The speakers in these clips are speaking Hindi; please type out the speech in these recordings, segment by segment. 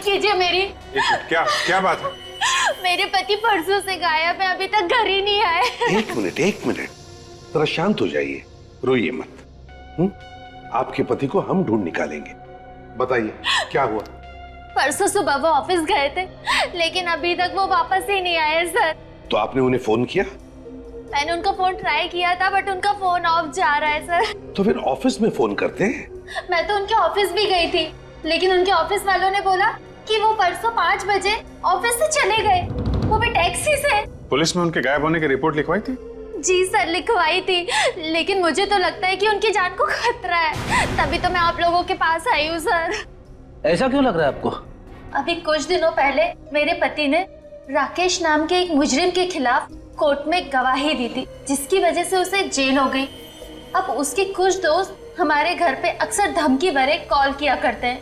कीजिए मेरी। क्या क्या बात है? मेरे पति परसों से गायब है, अभी तक घर ही नहीं आए। एक मिनट, जरा शांत हो जाइए, रोइए मत। आपके पति को हम ढूंढ निकालेंगे। बताइए क्या हुआ? परसों सुबह वो ऑफिस गए थे, लेकिन अभी तक वो वापस ही नहीं आए सर। तो आपने उन्हें फोन किया? मैंने उनका फोन ट्राई किया था, बट उनका फोन ऑफ जा रहा है सर। तो फिर ऑफिस में फोन करते हैं। मैं तो उनके ऑफिस भी गई थी, लेकिन उनके ऑफिस वालों ने बोला कि वो परसों 5 बजे ऑफिस से चले गए, वो भी टैक्सी से। पुलिस में उनके गायब होने की रिपोर्ट लिखवाई थी? जी सर, लिखवाई थी, लेकिन मुझे तो लगता है कि उनकी जान को खतरा है, तभी तो मैं आप लोगों के पास आई हूँ सर। ऐसा क्यों लग रहा है आपको? अभी कुछ दिनों पहले मेरे पति ने राकेश नाम के एक मुजरिम के खिलाफ कोर्ट में गवाही दी थी, जिसकी वजह से उसे जेल हो गई। अब उसके कुछ दोस्त हमारे घर पे अक्सर धमकी भरे कॉल किया करते हैं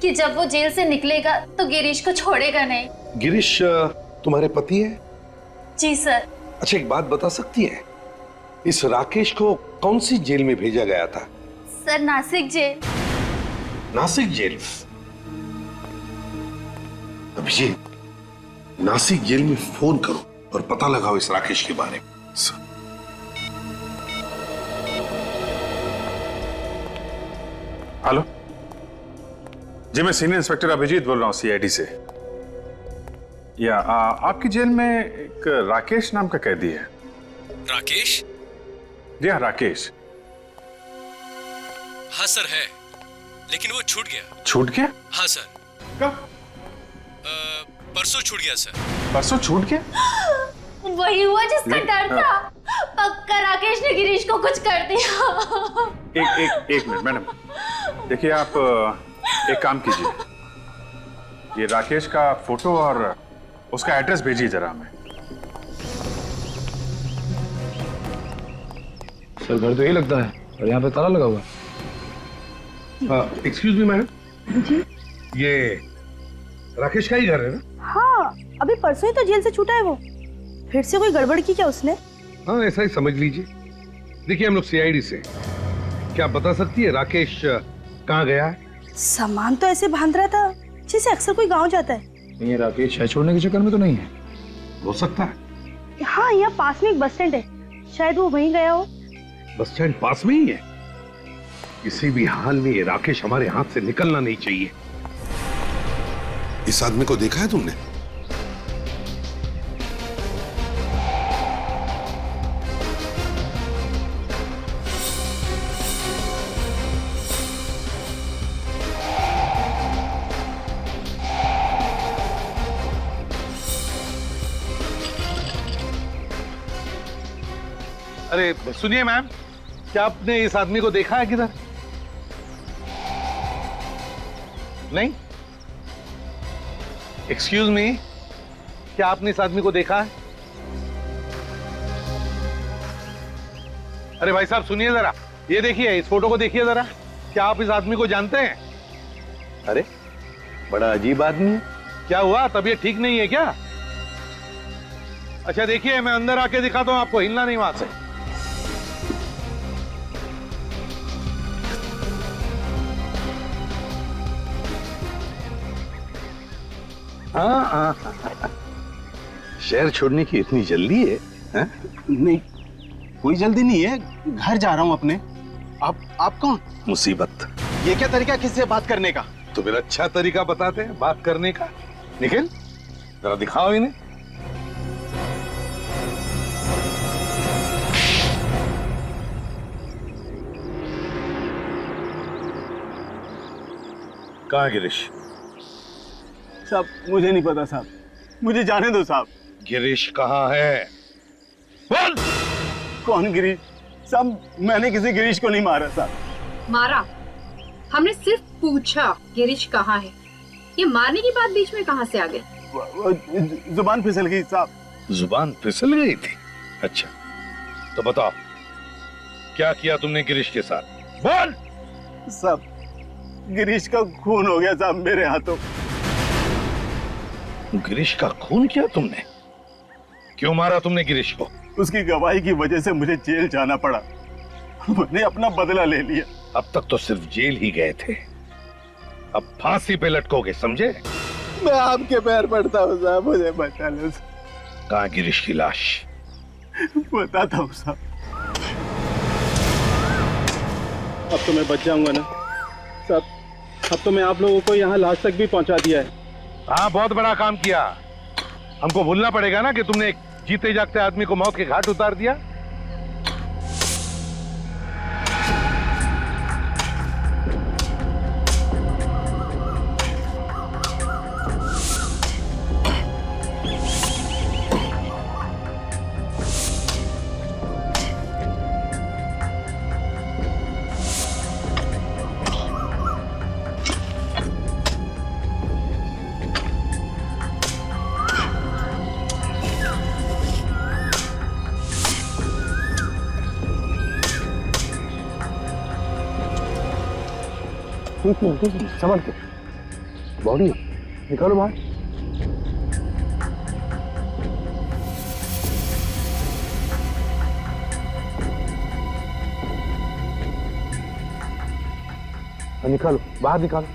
कि जब वो जेल से निकलेगा तो गिरीश को छोड़ेगा नहीं। गिरीश तुम्हारे पति है? जी सर। अच्छा, एक बात बता सकती हैं, इस राकेश को कौन सी जेल में भेजा गया था? Sir, Nashik jail. Nashik jail? Abhijit, Nashik jail में फोन करो और पता लगाओ इस राकेश के बारे में। हेलो जी, मैं सीनियर इंस्पेक्टर अभिजीत बोल रहा हूँ सीआईडी से। या आपकी जेल में एक राकेश नाम का कैदी है। राकेश? जी हाँ, राकेश। हाँ सर है, लेकिन वो छूट गया। छूट गया? हाँ सर। कब? परसों छूट गया सर। परसों छूट गया? वही हुआ जिसका डर था। पक्का राकेश ने गिरीश को कुछ कर दिया। एक मिनट मैडम, देखिए आप एक काम कीजिए, ये राकेश का फोटो और उसका एड्रेस भेजिए जरा हमें। सर, घर तो यही लगता है और यहाँ पे ताला लगा हुआ है। एक्सक्यूज मी मैडम जी, ये राकेश का ही घर है ना? हाँ, अभी परसों ही तो जेल से छूटा है वो। फिर से कोई गड़बड़ की क्या उसने? हाँ, ऐसा ही समझ लीजिए। देखिए, हम लोग सीआईडी से, क्या आप बता सकती है राकेश कहाँ गया है? सामान तो ऐसे बांध रहा था जैसे अक्सर कोई गांव जाता है। ये राकेश है छोड़ने के चक्कर में तो नहीं है? हो सकता है। हाँ, यहाँ पास में एक बस स्टैंड है, शायद वो वहीं गया हो। बस स्टैंड पास में ही है? किसी भी हाल में ये राकेश हमारे हाथ से निकलना नहीं चाहिए। इस आदमी को देखा है तुमने? अरे सुनिए मैम, क्या आपने इस आदमी को देखा है किधर? नहीं? एक्सक्यूज मी, क्या आपने इस आदमी को देखा है? अरे भाई साहब सुनिए जरा, ये देखिए, इस फोटो को देखिए जरा। क्या आप इस आदमी को जानते हैं? अरे बड़ा अजीब आदमी है। क्या हुआ, तबीयत ठीक नहीं है क्या? अच्छा देखिए, मैं अंदर आके दिखाता हूं आपको, हिलना नहीं वहां से। हाँ, शहर छोड़ने की इतनी जल्दी है? नहीं, कोई जल्दी नहीं है, घर जा रहा हूँ अपने। आप कौन? मुसीबत। ये क्या तरीका किससे बात करने का? तो फिर अच्छा तरीका बताते हैं बात करने का। निखिल, जरा दिखाओ इन्हें। कहाँ गिरीश? साहब मुझे नहीं पता साहब, मुझे जाने दो साहब। गिरीश कहाँ है? बोल। कौन गिरीश? साहब मैंने किसी गिरीश को नहीं मारा साहब। मारा? हमने सिर्फ पूछा गिरीश कहाँ है। ये मारने की बात बीच में कहाँ से आ गई? जुबान फिसल गई साहब। जुबान फिसल गई थी? अच्छा, तो बताओ क्या किया तुमने गिरीश के साथ? बोल। साहब गिरीश का खून हो गया साहब मेरे हाथों। गिरीश का खून किया तुमने? क्यों मारा तुमने गिरीश को? उसकी गवाही की वजह से मुझे जेल जाना पड़ा, मैंने अपना बदला ले लिया। अब तक तो सिर्फ जेल ही गए थे, अब फांसी पे लटकोगे, समझे? मैं आपके पैर पड़ता हूँ साहब, मुझे बचा लो। कहाँ गिरीश की लाश? बताता हूँ साहब। अब तो मैं बच जाऊंगा ना साहब। अब तो मैं आप लोगों को यहाँ लाश तक भी पहुँचा दिया है। हाँ, बहुत बड़ा काम किया। हमको भूलना पड़ेगा ना कि तुमने एक जीते जागते आदमी को मौत के घाट उतार दिया। संभल के, बॉडी निकालो बाहर। निकालो बाहर, निकालो।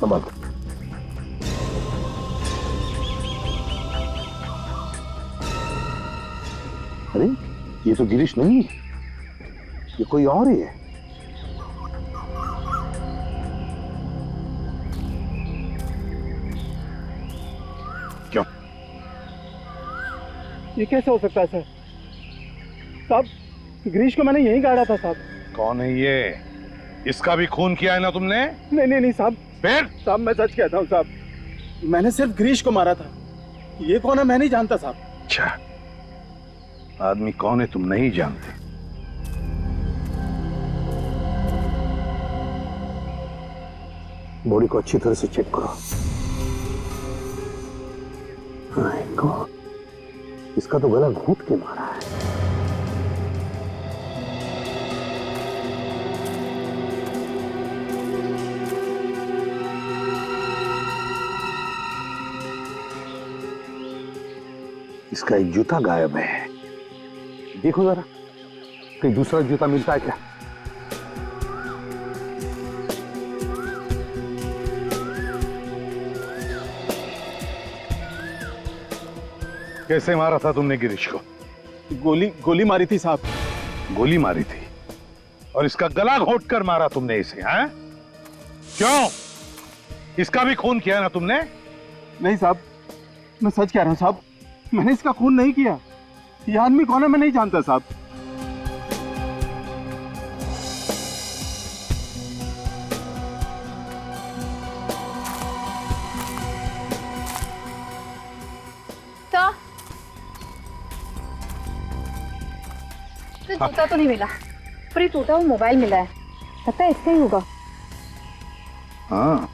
संभाल। अरे ये तो गिरीश नहीं है, ये कोई और ही है। क्यों? ये कैसे हो सकता है सर? साहब, गिरीश को मैंने यहीं गाड़ा था साहब। कौन है ये? इसका भी खून किया है ना तुमने? नहीं साहब। फिर? साहब मैं सच कहता हूँ साहब, मैंने सिर्फ गिरीश को मारा था। ये कौन है मैं नहीं जानता साहब। अच्छा, आदमी कौन है तुम नहीं जानते? बॉडी को अच्छी तरह से चेक करो। इसका तो गला घूंट के मारा है। इसका एक जूता गायब है, देखो जरा, कहीं दूसरा जूता मिलता है क्या? कैसे मारा था तुमने गिरीश को? गोली मारी थी साहब। गोली मारी थी और इसका गला घोट कर मारा तुमने इसे, हैं? क्यों? इसका भी खून किया ना तुमने? नहीं साहब, मैं सच कह रहा हूं साहब, मैंने इसका खून नहीं किया। ये आदमी कौन है मैं नहीं जानता साहब। तो जूता तो नहीं मिला, पर ये टूटा हुआ मोबाइल मिला है, लगता है इसका ही होगा। हाँ,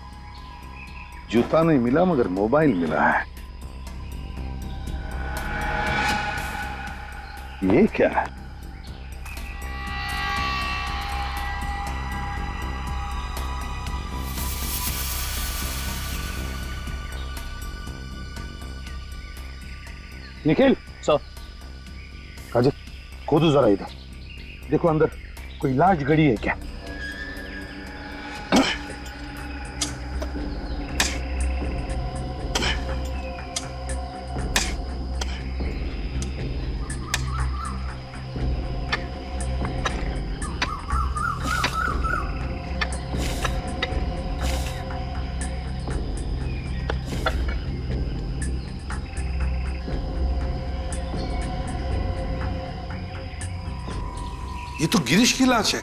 जूता नहीं मिला मगर मोबाइल मिला है। ये क्या है? निखिल सर। राजेश, खोदो जरा इधर, देखो अंदर कोई लाश गड़ी है क्या? ये तो गिरीश की लाश है।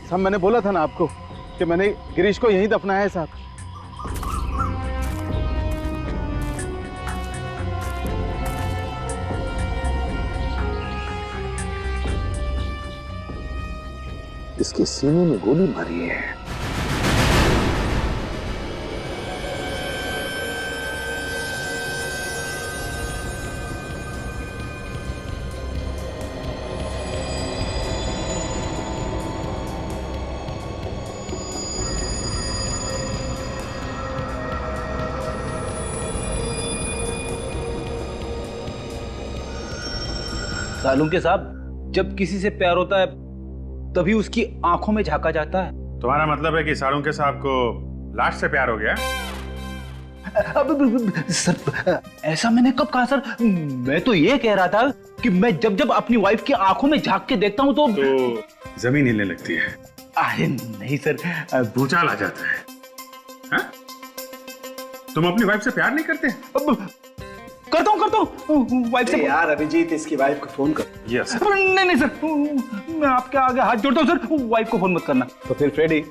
साहब मैंने बोला था ना आपको कि मैंने गिरीश को यहीं दफनाया है साहब। इसके सीने में गोली मारी है। सालुंके साहब, जब किसी से प्यार होता है तभी उसकी आंखों में झांका जाता है। तुम्हारा मतलब है कि सालुंके साहब को लाश से प्यार हो गया? अब सर, ऐसा मैंने कब कहा सर? मैं तो ये कह रहा था कि मैं जब जब अपनी वाइफ की आंखों में झांक के देखता हूँ तो जमीन हिलने लगती है। अरे नहीं सर, भूचाल आ जाता है। हाँ? तुम अपनी वाइफ से प्यार नहीं करते? करता हूँ वाइफ से। यार अभिजीत, इसकी वाइफ को फोन कर। यस। नहीं सर, मैं आपके आगे हाथ जोड़ता हूँ सर, वाइफ को फोन मत करना। तो फिर फ्रेडी,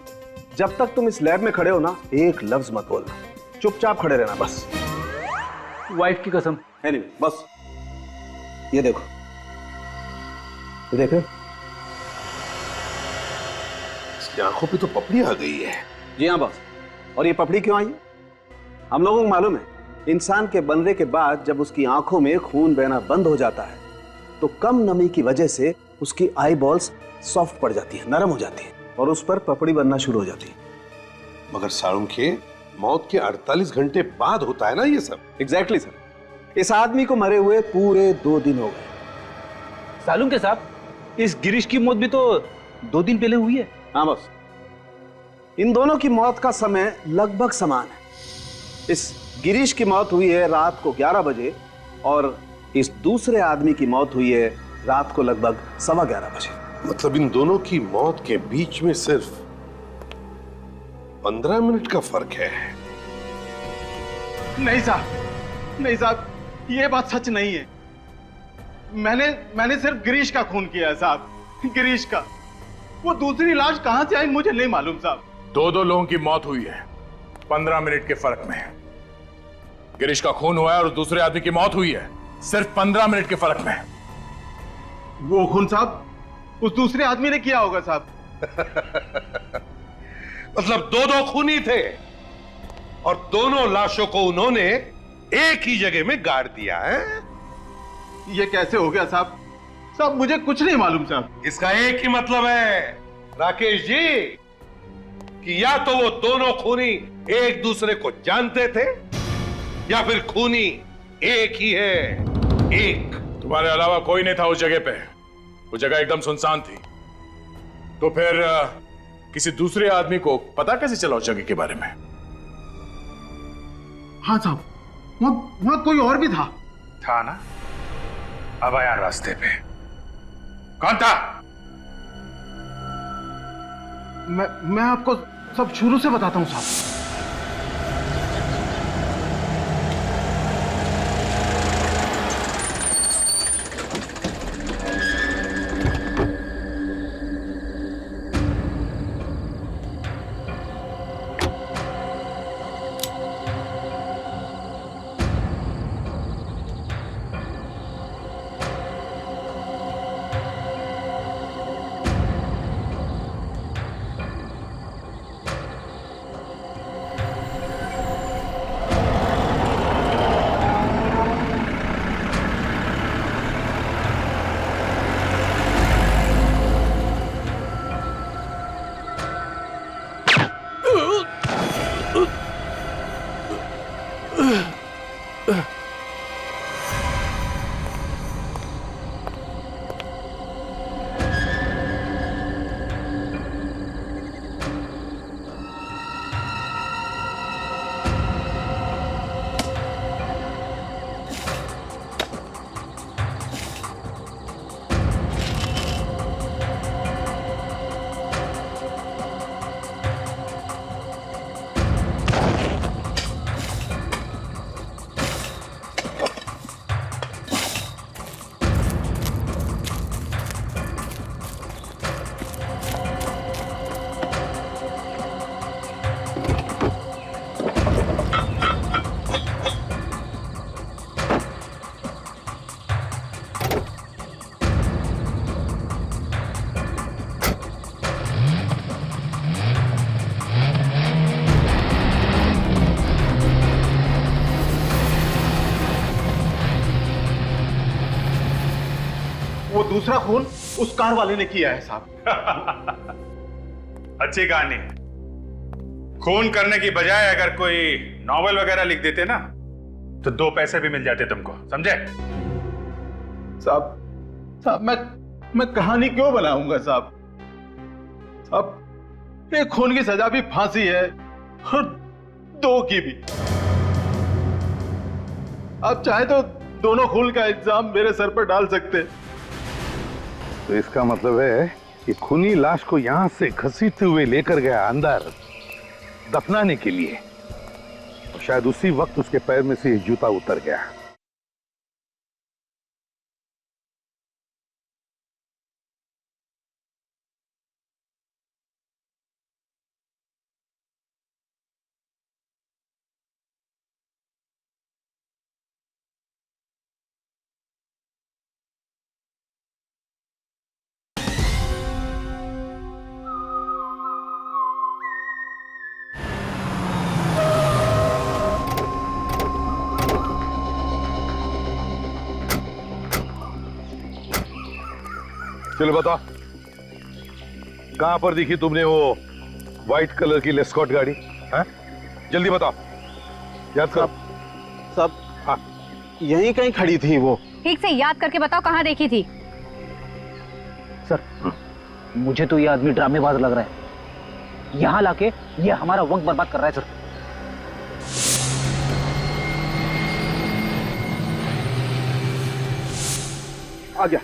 जब तक तुम इस लैब में खड़े हो ना, एक लफ्ज मत बोलना, चुपचाप खड़े रहना बस। वाइफ की कसम। एनीवे, बस ये देखो, ये देख रहे हो? इसकी आंखों पे तो पपड़ी आ गई है। जी हाँ बस। और ये पपड़ी क्यों आई है? हम लोगों को मालूम है, इंसान के बनने के बाद जब उसकी आंखों में खून बहना बंद हो जाता है तो कम नमी की वजह से उसकी आई बॉल्स सॉफ्ट पड़ जाती है, नरम हो जाती है और उस पर पपड़ी बनना शुरू हो जाती है। मगर सालुंके, मौत के 48 घंटे बाद होता है ना ये सब? Exactly sir. इस आदमी को मरे हुए पूरे 2 दिन हो गए। सालुंके साहब, इस गिरीश की मौत भी तो 2 दिन पहले हुई है। हाँ बस। इन दोनों की मौत का समय लगभग समान है। इस गिरीश की मौत हुई है रात को 11 बजे और इस दूसरे आदमी की मौत हुई है रात को लगभग 11:15 बजे। मतलब इन दोनों की मौत के बीच में सिर्फ 15 मिनट का फर्क है। नहीं साहब, ये बात सच नहीं है। मैंने सिर्फ गिरीश का खून किया है साहब, गिरीश का। वो दूसरी लाश कहां से आई मुझे नहीं मालूम साहब। 2 लोगों की मौत हुई है 15 मिनट के फर्क में। गिरीश का खून हुआ है और दूसरे आदमी की मौत हुई है सिर्फ 15 मिनट के फर्क में। वो खून साहब उस दूसरे आदमी ने किया होगा साहब। मतलब 2 खूनी थे और दोनों लाशों को उन्होंने एक ही जगह में गाड़ दिया है। ये कैसे हो गया साहब? साहब मुझे कुछ नहीं मालूम साहब। इसका एक ही मतलब है राकेश जी कि या तो वो दोनों खूनी एक दूसरे को जानते थे या फिर खूनी एक ही है, एक। तुम्हारे अलावा कोई नहीं था उस जगह पे। वो जगह एकदम सुनसान थी। तो फिर किसी दूसरे आदमी को पता कैसे चला उस जगह के बारे में? हाँ साहब, वहां कोई और भी था ना? अब आया रास्ते पे। कौन था? मैं आपको सब शुरू से बताता हूं साहब। वो दूसरा खून उस कार वाले ने किया है साहब। अच्छी कहानी। खून करने की बजाय अगर कोई नॉवेल वगैरह लिख देते ना तो 2 पैसे भी मिल जाते तुमको, समझे? साहब मैं कहानी क्यों बनाऊंगा साहब? साहब एक खून की सजा भी फांसी है और 2 की भी। आप चाहे तो दोनों खून का इल्जाम मेरे सर पर डाल सकते हैं। तो इसका मतलब है कि खूनी लाश को यहां से घसीटते हुए लेकर गया अंदर दफनाने के लिए, और शायद उसी वक्त उसके पैर में से जूता उतर गया। चलो बताओ, कहां पर दिखी तुमने वो व्हाइट कलर की लेस्कॉट गाड़ी? हैं? जल्दी बताओ, याद करो। सब हाँ, यहीं कहीं खड़ी थी वो। ठीक से याद करके बताओ कहाँ देखी थी? सर मुझे तो ये आदमी ड्रामेबाज लग रहा है। यहाँ लाके ये हमारा वक्त बर्बाद कर रहा है सर। आ गया,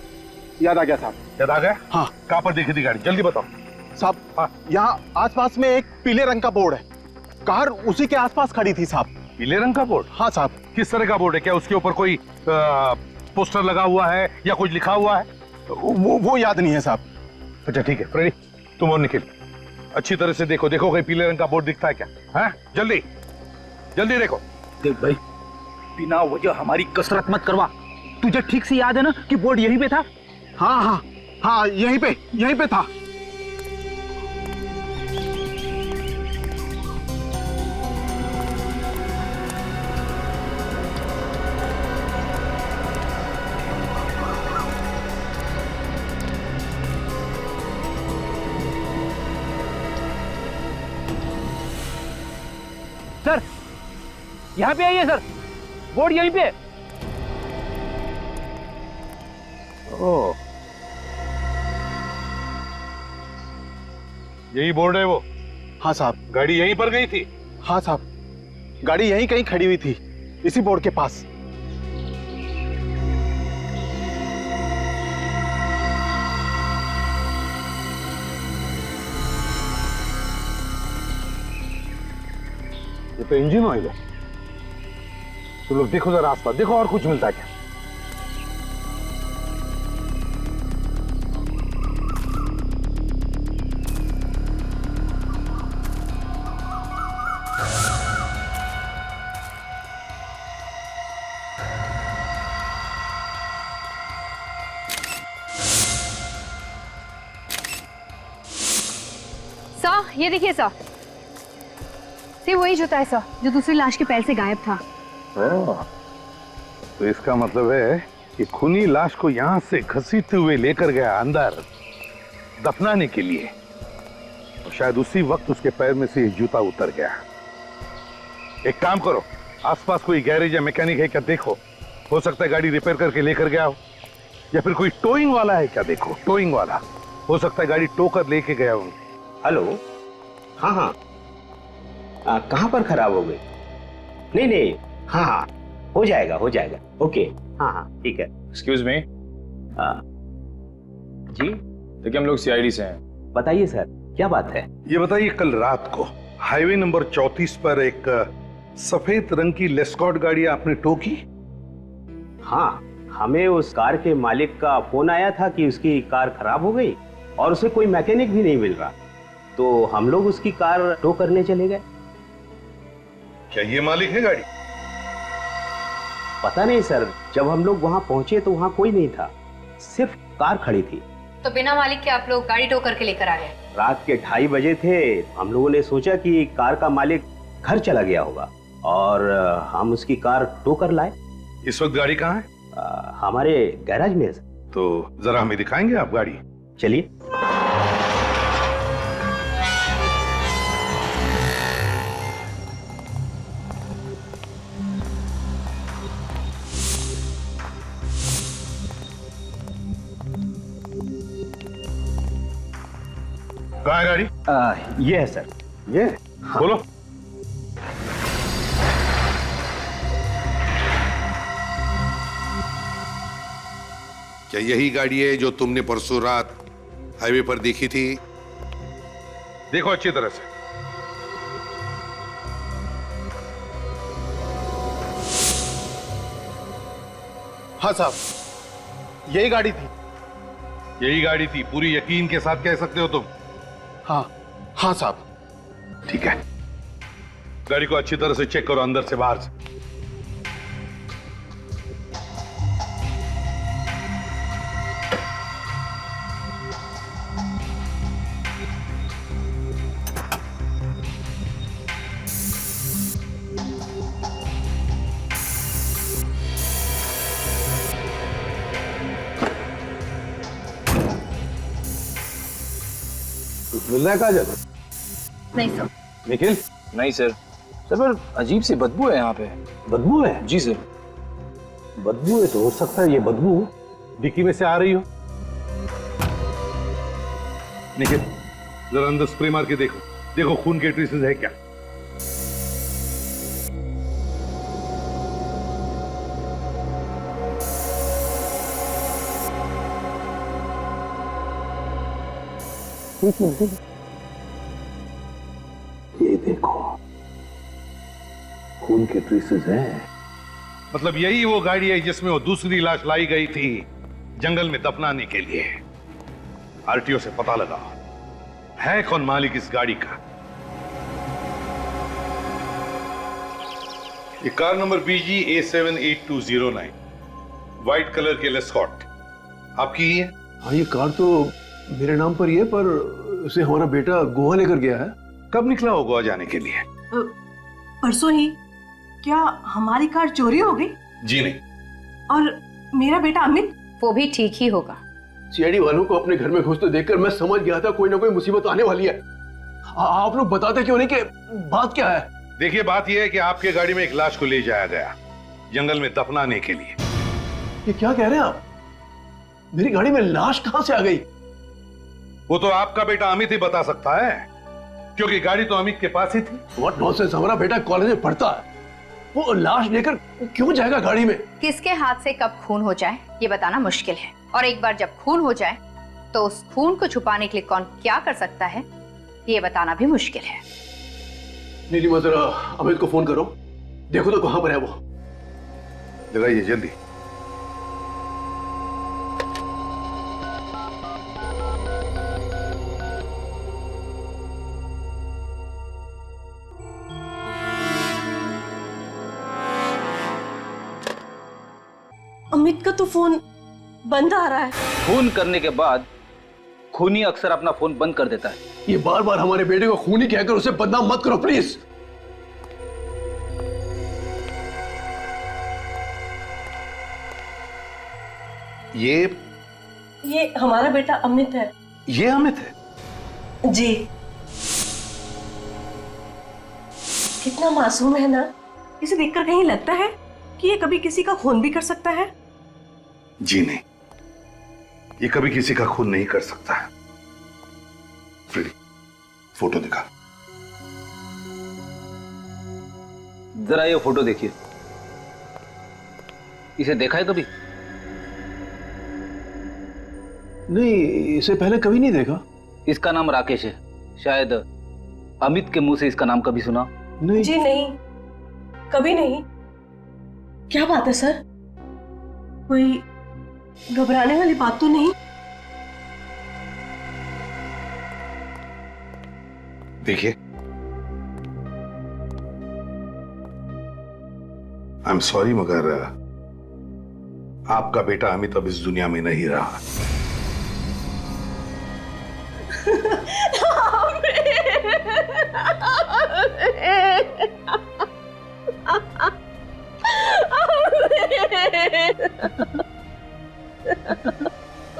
याद आ गया साहब। याद आ गया? हाँ। कहां पर दिखी थी गाड़ी? जल्दी बताओ साहब। हाँ। यहाँ आसपास में एक पीले रंग का बोर्ड है, कार उसी के आसपास खड़ी थी साहब। पीले रंग का बोर्ड? हाँ साहब। किस तरह का बोर्ड है? क्या उसके ऊपर कोई पोस्टर लगा हुआ है या कुछ लिखा हुआ है? वो याद नहीं है साहब। अच्छा ठीक है फ्रेडी, तुम और निखिल अच्छी तरह से देखो, देखो कहीं पीले रंग का बोर्ड दिखता है क्या? हैं? जल्दी जल्दी देखो। देख भाई, बिना वजह हमारी कसरत मत करवा। तुझे ठीक से याद है ना कि बोर्ड यहीं पे था? हाँ हाँ हाँ, यहीं पे था। सर यहाँ पे आइए सर, बोर्ड यहीं पे। ओह, यही बोर्ड है वो? हाँ साहब। गाड़ी यहीं पर गई थी? हाँ साहब, गाड़ी यहीं कहीं खड़ी हुई थी, इसी बोर्ड के पास। ये तो इंजन ऑयल है। तो लोग देखो जरा आसपास, देखो और कुछ मिलता है क्या? सर ये देखिए सर, ये वही जूता है सर जो दूसरी लाश के पैर से गायब था। तो इसका मतलब है कि खूनी लाश को यहां से घसीटते हुए लेकर गया अंदर दफनाने के लिए, और शायद उसी वक्त उसके पैर में से जूता उतर गया। एक काम करो, आसपास कोई गैरेज या मैकेनिक है क्या देखो, हो सकता है गाड़ी रिपेयर करके लेकर गया हो, या फिर कोई टोइंग वाला है क्या देखो, टोइंग वाला हो सकता है गाड़ी टो कर लेके गया हो। हेलो, हाँ हाँ, कहाँ पर खराब हो गई? नहीं, हाँ हाँ, हो जाएगा ओके, हाँ हाँ ठीक है। Excuse me. जी देखिए हम लोग सीआईडी से हैं। बताइए सर, क्या बात है? ये बताइए, कल रात को हाईवे नंबर 34 पर एक सफेद रंग की लेस्कॉट गाड़ी आपने टो की? हाँ, हमें उस कार के मालिक का फोन आया था कि उसकी कार खराब हो गई और उसे कोई मैकेनिक भी नहीं मिल रहा, तो हम लोग उसकी कार टो करने चले गए। क्या ये मालिक है गाड़ी? पता नहीं सर, जब हम लोग वहां पहुंचे तो वहां कोई नहीं था, सिर्फ कार खड़ी थी। तो बिना मालिक के आप लोग गाड़ी टो करके लेकर आ गए? रात के 2:30 बजे थे, हम लोगों ने सोचा कि कार का मालिक घर चला गया होगा और हम उसकी कार टो कर लाए। इस वक्त गाड़ी कहाँ है? हमारे गैराज में है। तो जरा हमें दिखाएंगे आप गाड़ी? चलिए। कहाँ है गाड़ी? ये है सर। ये बोलो। क्या यही गाड़ी है जो तुमने परसों रात हाईवे पर देखी थी? देखो अच्छी तरह से। हाँ साहब, यही गाड़ी थी। यही गाड़ी थी, पूरी यकीन के साथ कह सकते हो तुम? हाँ हाँ साहब। ठीक है, गाड़ी को अच्छी तरह से चेक करो अंदर से बाहर से। मिलना है काजल? नहीं सर। निखिल? नहीं सर। सर पर अजीब सी बदबू है यहाँ पे। बदबू है? जी सर। बदबू है तो हो सकता है ये बदबू डिक्की में से आ रही हो। निखिल, जरा अंदर स्प्रे मार के देखो, देखो खून के ट्रेसेस है क्या। ये देखो, खून के ट्रेसेस हैं। मतलब यही वो गाड़ी है जिसमें वो दूसरी लाश लाई गई थी जंगल में दफनाने के लिए। आरटीओ से पता लगा है कौन मालिक इस गाड़ी का। ये car number BG A78209, white colour के लेस्कॉट, आपकी ही है? हाँ, ये कार तो मेरे नाम पर ही है, पर उसे हमारा बेटा गोवा लेकर गया है। कब निकला हो गोवा जाने के लिए? परसों ही। क्या हमारी कार चोरी हो गई? जी नहीं। और मेरा बेटा अमित? वो भी ठीक ही होगा। सीआईडी वालों को अपने घर में घुसते देखकर मैं समझ गया था कोई ना कोई मुसीबत आने वाली है। आप लोग बताते क्यों नहीं कि बात क्या है? देखिए, बात यह है कि आपके गाड़ी में एक लाश को ले जाया गया जंगल में दफनाने के लिए। ये क्या कह रहे हैं आप? मेरी गाड़ी में लाश कहां से आ गई? वो तो आपका बेटा अमित ही बता सकता है, क्योंकि गाड़ी तो अमित के पास ही थी। What nonsense! हमारा बेटा कॉलेज में पढ़ता है, वो लाश लेकर क्यों जाएगा गाड़ी में? किसके हाथ से कब खून हो जाए ये बताना मुश्किल है, और एक बार जब खून हो जाए तो उस खून को छुपाने के लिए कौन क्या कर सकता है ये बताना भी मुश्किल है। नीलिमा, जरा अमित को फोन करो, देखो तो कहां पर है वो। लगाइए जल्दी। अमित का तो फोन बंद आ रहा है। खून करने के बाद खूनी अक्सर अपना फोन बंद कर देता है। ये बार बार हमारे बेटे को खूनी कहकर उसे बदनाम मत करो प्लीज। ये हमारा बेटा अमित है। ये अमित है? जी। कितना मासूम है ना। इसे देखकर कहीं लगता है कि ये कभी किसी का खून भी कर सकता है? जी नहीं, ये कभी किसी का खून नहीं कर सकता है। फ्रेडी, फोटो दिखा। जरा ये फोटो देखिए। इसे देखा है कभी? नहीं, इसे पहले कभी नहीं देखा। इसका नाम राकेश है। शायद अमित के मुंह से इसका नाम कभी सुना? नहीं जी नहीं, कभी नहीं। क्या बात है सर? कोई घबराने वाली बात तो नहीं? देखिए, आई एम सॉरी, मगर आपका बेटा अमित अब इस दुनिया में नहीं रहा।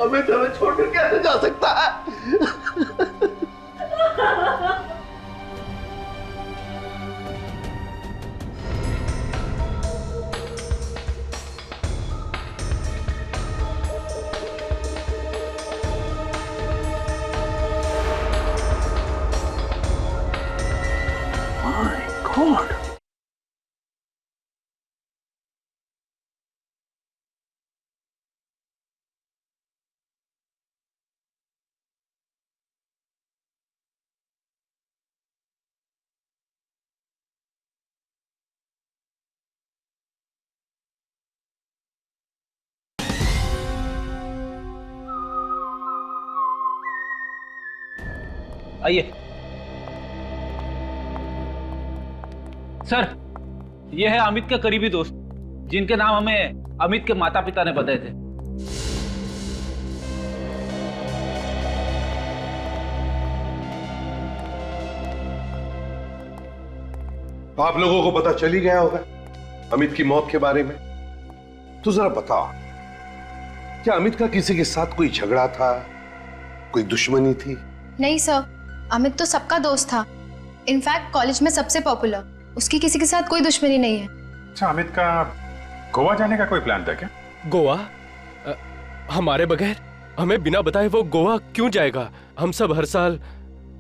अमित हमें छोड़कर कैसे जा सकता है? आइए सर, ये है अमित का करीबी दोस्त, जिनके नाम हमें अमित के माता पिता ने बताए थे। आप लोगों को पता चल ही गया होगा अमित की मौत के बारे में। तो जरा बताओ, क्या अमित का किसी के साथ कोई झगड़ा था, कोई दुश्मनी थी? नहीं सर, अमित तो सबका दोस्त था। इनफैक्ट कॉलेज में सबसे पॉपुलर। उसकी किसी के साथ कोई दुश्मनी नहीं है। अच्छा, अमित का गोवा जाने का कोई प्लान था क्या? गोवा? हमारे बगैर, हमें बिना बताए वो गोवा क्यों जाएगा? हम सब हर साल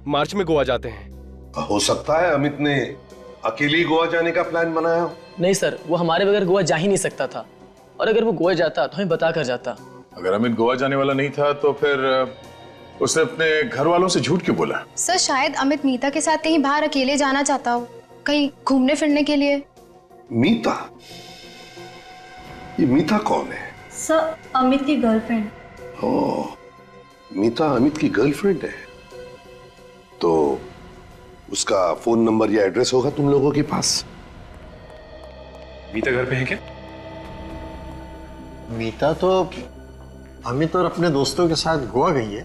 मार्च में गोवा जाते हैं। हो सकता है अमित ने अकेले ही गोवा जाने का प्लान बनाया हो। नहीं सर, वो हमारे बगैर गोवा जा ही नहीं सकता था, और अगर वो गोवा जाता तो हमें बता कर जाता। अगर अमित गोवा जाने वाला नहीं था तो फिर उसने अपने घर वालों से झूठ क्यों बोला? सर, शायद अमित मीता के साथ कहीं बाहर अकेले जाना चाहता हो, कहीं घूमने फिरने के लिए। मीता? ये मीता कौन है? सर, अमित की गर्लफ्रेंड। ओह, मीता अमित की गर्लफ्रेंड है। तो उसका फोन नंबर या एड्रेस होगा तुम लोगों के पास? मीता घर पे है क्या? मीता तो अमित और अपने दोस्तों के साथ गोवा गई है,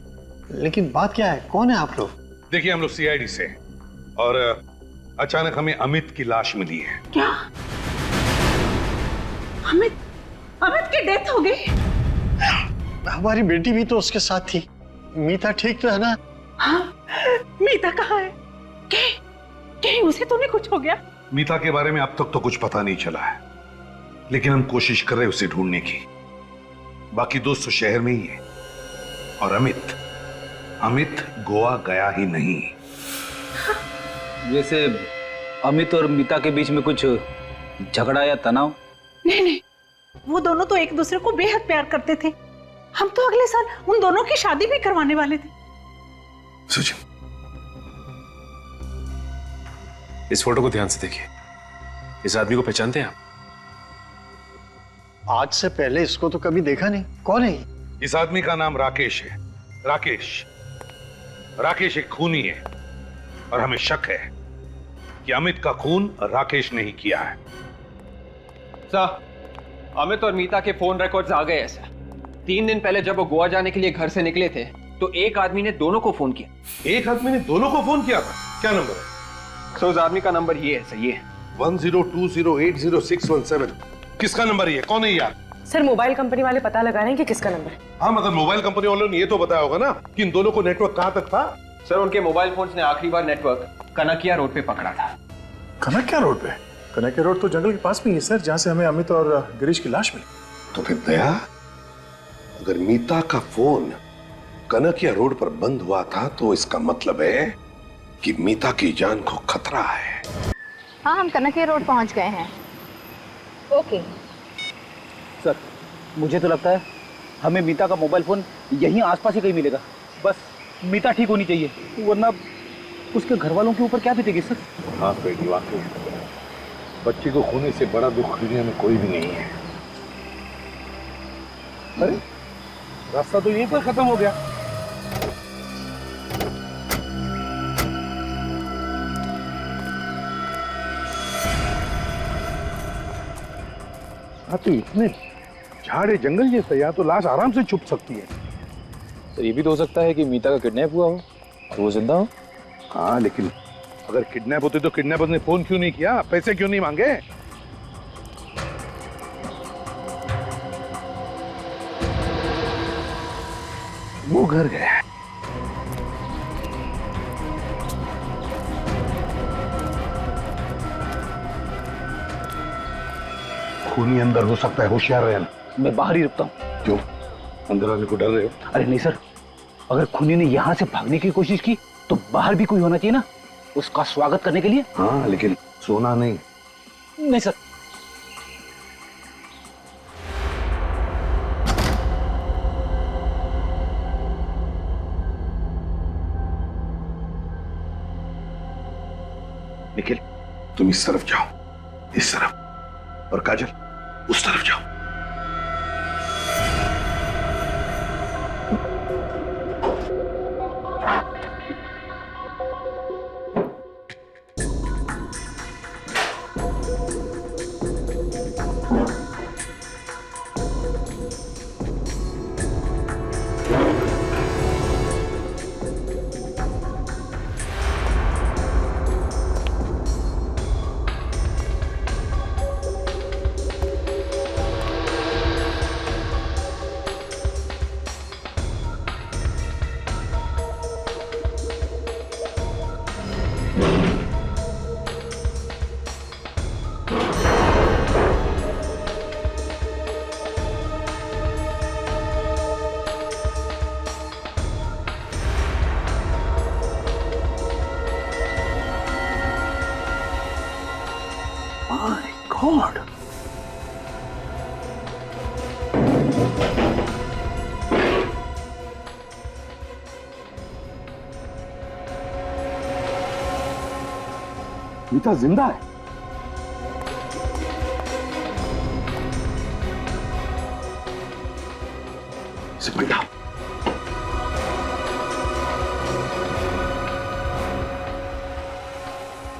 लेकिन बात क्या है? कौन है आप लोग? देखिए, हम लोग सीआईडी से हैं और अचानक हमें अमित की लाश मिली है। क्या? अमित की डेथ हो गई? हमारी बेटी भी तो उसके साथ थी। मीता ठीक तो है ना? हाँ, मीता कहाँ है? कहीं उसे तो नहीं कुछ हो गया? मीता के बारे में अब तक तो कुछ पता नहीं चला है, लेकिन हम कोशिश कर रहे हैं उसे ढूंढने की। बाकी दोस्त तो शहर में ही है। और अमित गोवा गया ही नहीं। वैसे अमित और मीता के बीच में कुछ झगड़ा या तनाव? नहीं, वो दोनों तो एक दूसरे को बेहद प्यार करते थे। हम तो अगले साल उन दोनों की शादी भी करवाने वाले थे। सुजन, इस फोटो को ध्यान से देखिए। इस आदमी को पहचानते हैं आप? आज से पहले इसको तो कभी देखा नहीं। कौन है ये? इस आदमी का नाम राकेश है। राकेश एक खूनी है और हमें शक है कि अमित का खून राकेश ने ही किया है। सर, अमित और मीता के फोन रिकॉर्ड्स आ गए हैं सर। 3 दिन पहले जब वो गोवा जाने के लिए घर से निकले थे तो एक आदमी ने दोनों को फोन किया। एक आदमी ने दोनों को फोन किया था? क्या नंबर है? सर, उस आदमी का नंबर ये है सर, ये 1020806117। किसका नंबर है? कौन है यार? सर, मोबाइल कंपनी वाले पता लगा रहे हैं कि किसका नंबर है। हाँ, मगर मोबाइल कंपनी वालों ने ये तो बताया होगा ना कि इन दोनों को नेटवर्क कहां तक था। सर, उनके मोबाइल फोन्स ने आखिरी बार नेटवर्क कनकिया रोड पे पकड़ा था। कनकिया रोड पे? कनकिया रोड तो जंगल के पास में ही है सर, जहां से हमें अमित और गिरीश की लाश मिली। तो फिर दया, अगर मीता का फोन कनकिया रोड पर बंद हुआ था तो इसका मतलब है कि मीता की जान को खतरा है। हाँ, हम कनकिया रोड पहुंच गए हैं। ओके सर, मुझे तो लगता है हमें मीता का मोबाइल फोन यहीं आसपास ही कहीं मिलेगा। बस मीता ठीक होनी चाहिए, वरना उसके घर वालों के ऊपर क्या बीतेगी सर? हाँ बेटी, वाकई बच्ची को खोने से बड़ा दुख दुनिया में कोई भी नहीं है। अरे, रास्ता तो यहीं पर खत्म हो गया। हाँ, तो इतने झाड़े जंगल जैसे, यहाँ तो लाश आराम से छुप सकती है। तो ये भी तो हो सकता है कि मीता का किडनैप हुआ हो और वो जिंदा हो। हाँ, लेकिन अगर किडनैप होते तो किडनैपर ने फोन क्यों नहीं किया? पैसे क्यों नहीं मांगे? वो घर गया। खूनी अंदर हो सकता है, होशियार रहना। मैं बाहर ही रुकता हूँ। क्यों? अंदर आने को डर रहे हो? अरे नहीं सर, अगर खूनी ने यहाँ से भागने की कोशिश की तो बाहर भी कोई होना चाहिए ना, उसका स्वागत करने के लिए। हाँ, लेकिन सोना नहीं। नहीं सर। निखिल, तुम इस तरफ जाओ, इस तरफ, और काजल उस तरफ जाओ। गॉड। मीता जिंदा है। सिमरिया,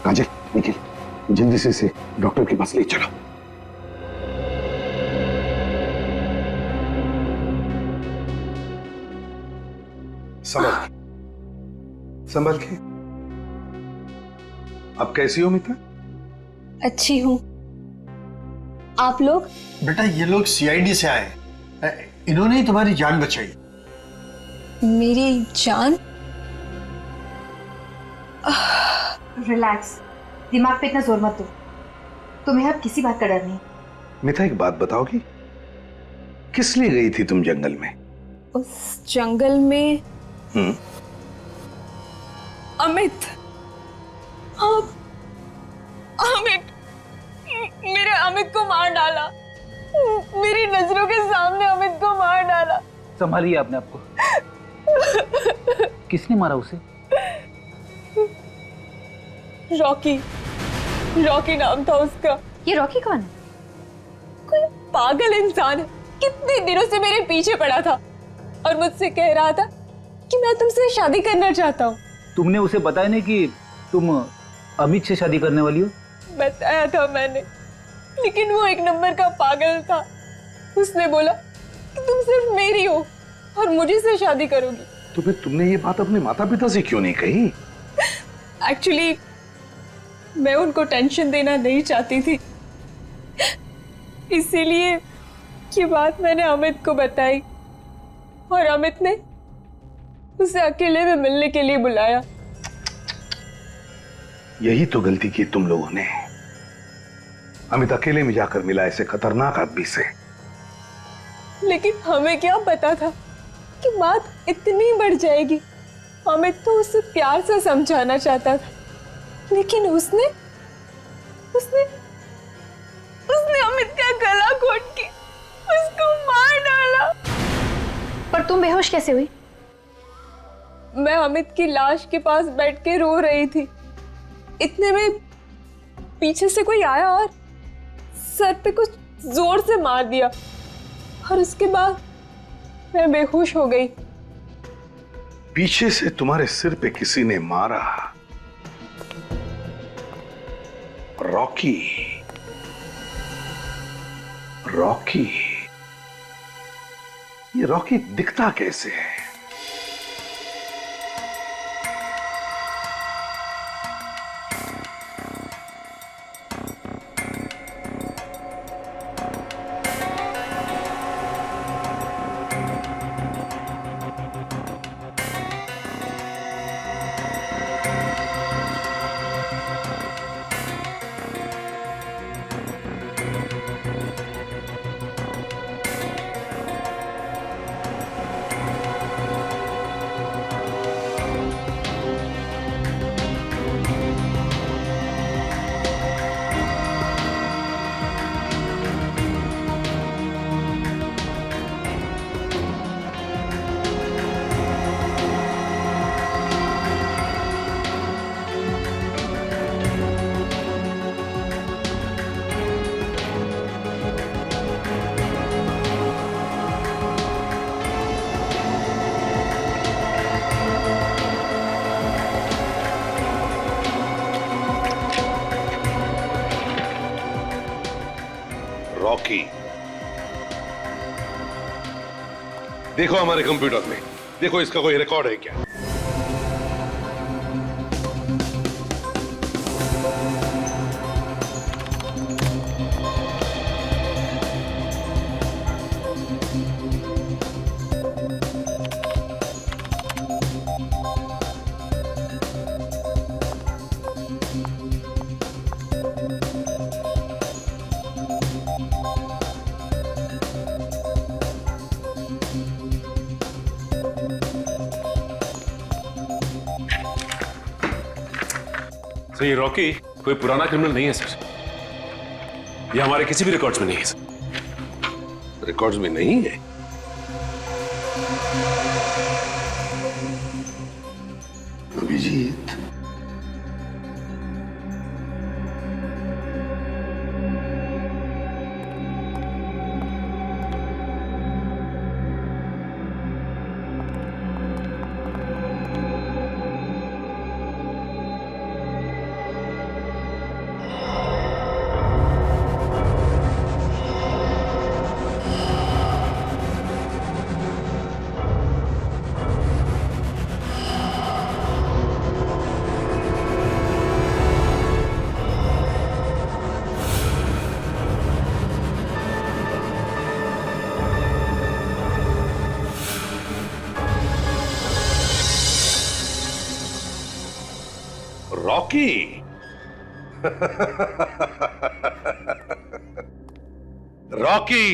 काजल, निखिल, जल्दी से इसे डॉक्टर के पास ले चलो। संभल के। अब कैसी हो मीता? अच्छी हूँ। आप लोग? बेटा ये लोग सीआईडी से आए, इन्होंने ही तुम्हारी जान बचाई। मेरी जान? रिलैक्स, दिमाग पे इतना जोर मत दो। तुम्हें अब किसी बात का डर नहीं। मीता एक बात बताओगी, किस लिए गई थी तुम जंगल में? उस जंगल में अमित, अमित, मेरे अमित को मार डाला। मेरी नजरों के सामने अमित को मार डाला। संभालिए आपने आपको। किसने मारा उसे? रॉकी, रॉकी नाम था उसका। ये रॉकी कौन है? कोई पागल इंसान है, कितने दिनों से मेरे पीछे पड़ा था और मुझसे कह रहा था कि मैं तुमसे शादी करना चाहता हूँ। तुमने उसे बताया नहीं कि तुम अमित से शादी करने वाली हो? बताया था मैंने, लेकिन वो एक नंबर का पागल था। उसने बोला कि तुम सिर्फ मेरी हो और मुझे से शादी करोगी। तो फिर तुमने ये बात अपने माता पिता से क्यों नहीं कही? एक्चुअली मैं उनको टेंशन देना नहीं चाहती थी, इसीलिए ये बात मैंने अमित को बताई और अमित ने उसे अकेले में मिलने के लिए बुलाया। यही तो गलती की तुम लोगों ने। अमित अकेले में जाकर मिला ऐसे खतरनाक आदमी से। लेकिन हमें क्या पता था कि बात इतनी बढ़ जाएगी। अमित तो उसे प्यार से समझाना चाहता था, लेकिन उसने अमित का गला घोट के उसको मार डाला। पर तुम बेहोश कैसे हुई? मैं अमित की लाश के पास बैठ के रो रही थी। इतने में पीछे से कोई आया और सर पे कुछ जोर से मार दिया और उसके बाद मैं बेहोश हो गई। पीछे से तुम्हारे सिर पे किसी ने मारा? रॉकी, रॉकी, ये रॉकी दिखता कैसे है? रॉकी, देखो हमारे कंप्यूटर में, देखो इसका कोई रिकॉर्ड है क्या? सर ये रॉकी कोई पुराना क्रिमिनल नहीं है सर। ये हमारे किसी भी रिकॉर्ड्स में नहीं है सर। रिकॉर्ड्स में नहीं है? अभिजीत, रॉकी। रॉकी,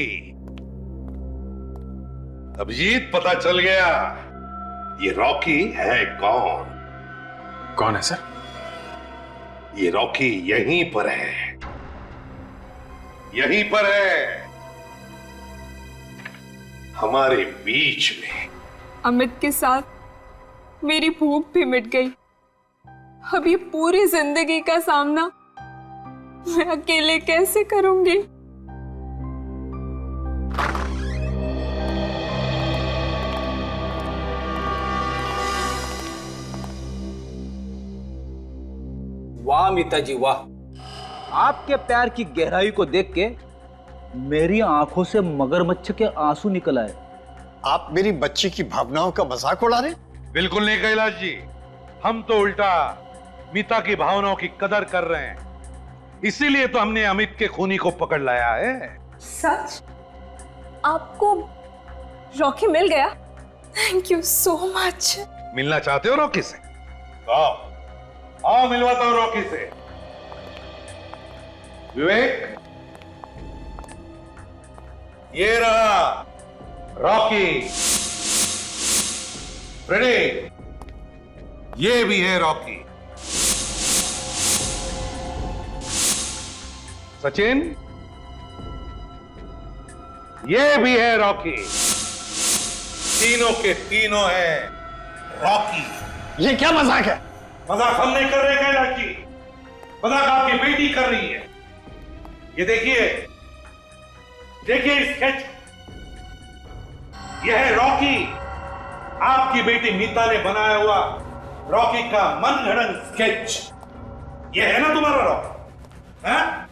अभिजीत पता चल गया ये रॉकी है कौन? कौन है सर? ये रॉकी यहीं पर है, यहीं पर है, हमारे बीच में। अमित के साथ मेरी भूख भी मिट गई। अब ये पूरी जिंदगी का सामना मैं अकेले कैसे करूंगी? वाह मीता जी वाह, आपके प्यार की गहराई को देख के मेरी आंखों से मगरमच्छ के आंसू निकल आए। आप मेरी बच्ची की भावनाओं का मजाक उड़ा रहे? बिल्कुल नहीं कैलाश जी, हम तो उल्टा मीता की भावनाओं की कदर कर रहे हैं, इसीलिए तो हमने अमित के खूनी को पकड़ लाया है। सच? आपको रॉकी मिल गया? Thank you so much. मिलना चाहते हो रॉकी से? आओ आओ, मिलवाता हूं रॉकी से। विवेक, ये रहा रॉकी। फ्रेडी, ये भी है रॉकी। सचिन, ये भी है रॉकी। तीनों के तीनों हैं रॉकी। ये क्या मजाक है? मजाक हम नहीं कर रहे कैलाश जी, मजाक आपकी बेटी कर रही है। ये देखिए, देखिए स्केच, यह है रॉकी, आपकी बेटी मीता ने बनाया हुआ रॉकी का मनगढ़ंत स्केच। यह है ना तुम्हारा रॉकी, हाँ?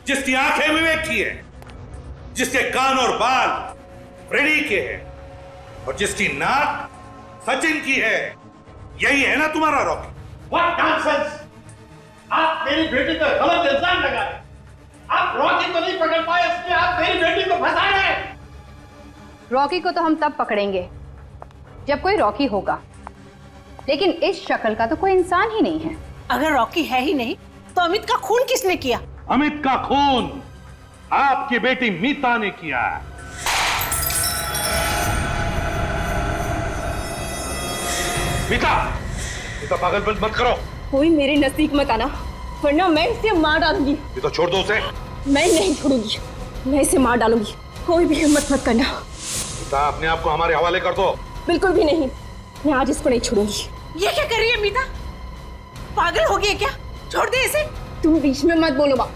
जिसकी आंखें विवेक की है, जिसके कान और बाल फ्रेडी के हैं, और जिसकी नाक सचिन की है, यही है ना तुम्हारा रॉकी? What nonsense! आप मेरी बेटी पर गलत इल्जाम लगा रहे। आप रॉकी को नहीं पकड़ पाए, इसलिए आप मेरी बेटी को फंसा रहे। रॉकी को तो हम तब पकड़ेंगे जब कोई रॉकी होगा, लेकिन इस शक्ल का तो कोई इंसान ही नहीं है। अगर रॉकी है ही नहीं तो अमित का खून किसने किया? अमित का खून आपकी बेटी मीता ने किया। मीता, मीता पागलपन मत करो। कोई मेरे नजदीक मत आना, वरना मैं इसे मार डालूंगी। ये तो छोड़ दो उसे। मैं नहीं छोड़ूंगी, मैं इसे मार डालूंगी। कोई भी हिम्मत मत करना। मीता, अपने आप को हमारे हवाले कर दो। बिल्कुल भी नहीं, मैं आज इसको नहीं छोड़ूंगी। ये क्या कर रही है मीता? पागल हो गई है क्या? छोड़ दे इसे। तुम बीच में मत बोलो माँ,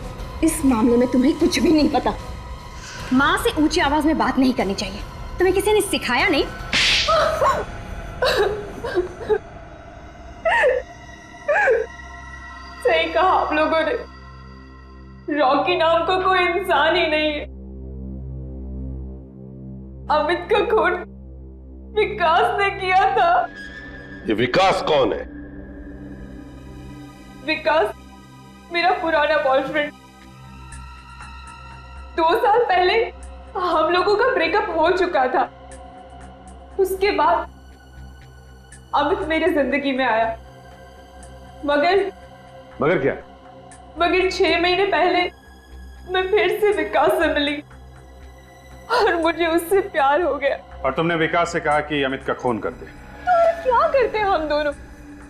इस मामले में तुम्हें कुछ भी नहीं पता। माँ से ऊंची आवाज में बात नहीं करनी चाहिए, तुम्हें किसी ने सिखाया नहीं? सही कहा आप लोगों ने, रॉकी नाम का कोई इंसान ही नहीं है। अमित का खून विकास ने किया था। ये विकास कौन है? विकास मेरा पुराना बॉयफ्रेंड। 2 साल पहले हम लोगों का ब्रेकअप हो चुका था। उसके बाद अमित मेरे जिंदगी में आया, मगर क्या? मगर 6 महीने पहले मैं फिर से विकास से मिली और मुझे उससे प्यार हो गया। और तुमने विकास से कहा कि अमित का खून कर दे। तो क्या करते हम दोनों?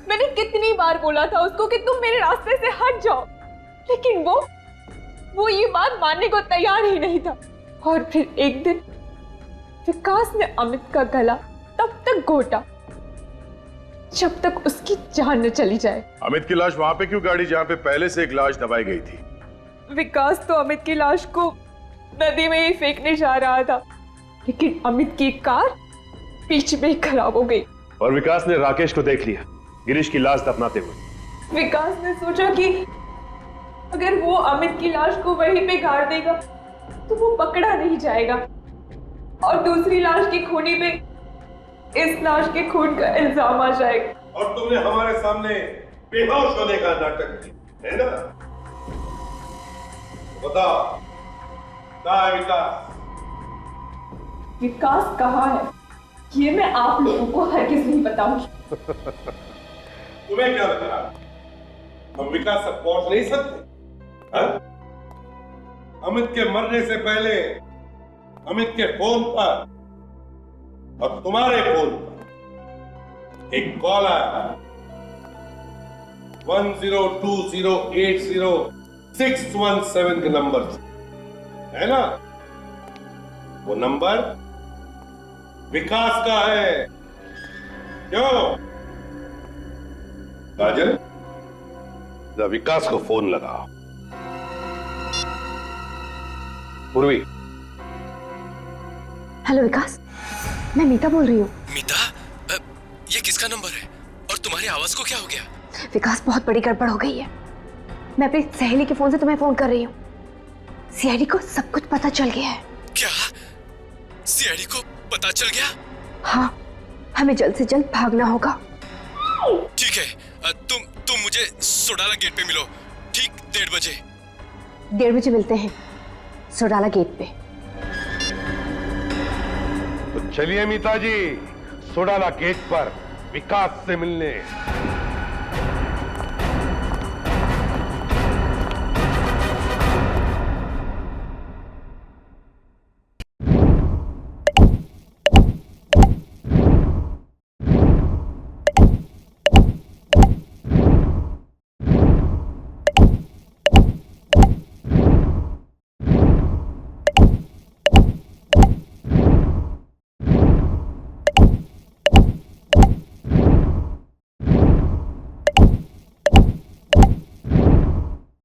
मैंने कितनी बार बोला था उसको कि तुम मेरे रास्ते से हट जाओ, लेकिन वो ये बात मानने को तैयार ही नहीं था। और फिर एक दिन विकास ने अमित का गला तब तक घोटा जब तक उसकी जान न चली जाए। अमित की लाश वहां पे क्यों गाड़ी जहां पे पहले से एक लाश दबाई गई थी? विकास तो अमित की लाश को नदी में ही फेंकने जा रहा था, लेकिन अमित की कार बीच में खराब हो गई। और विकास ने राकेश को देख लिया गिरीश की लाश दफनाते हुए। विकास ने सोचा कि अगर वो अमित की लाश को वहीं पे गाड़ देगा तो वो पकड़ा नहीं जाएगा और दूसरी लाश की खूनी पे इस लाश के खून का इल्जाम आ जाएगा। और तुमने हमारे सामने बेहोश होने का नाटक किया, है ना? बताओ, कहाँ है विकास? विकास कहाँ है ये मैं आप लोगों को हरगिज़ नहीं बताऊंगी। तुम्हें क्या लग रहा है हम विकास तक पहुंच नहीं सकते? हाँ? अमित के मरने से पहले अमित के फोन पर और तुम्हारे फोन पर एक कॉल आया 1020806117 के नंबर से, है ना? वो नंबर विकास का है। क्यों काजल, जरा विकास को फोन लगाओ। पूर्वी। हेलो विकास, मैं मीता बोल रही हूँ। मीता, ये किसका नंबर है और तुम्हारी आवाज को क्या हो गया? विकास, बहुत बड़ी गड़बड़ हो गई है। मैं अपनी सहेली के फोन से तुम्हें फोन कर रही हूँ। सीआईडी को सब कुछ पता चल गया है। क्या? सीआईडी को पता चल गया? हाँ, हमें जल्द से जल्द भागना होगा। ठीक है, तुम मुझे सोडाला गेट पे मिलो, ठीक 1:30 बजे। 1:30 बजे मिलते हैं सोडाला गेट पे। तो चलिए मीता जी, सोडाला गेट पर विकास से मिलने।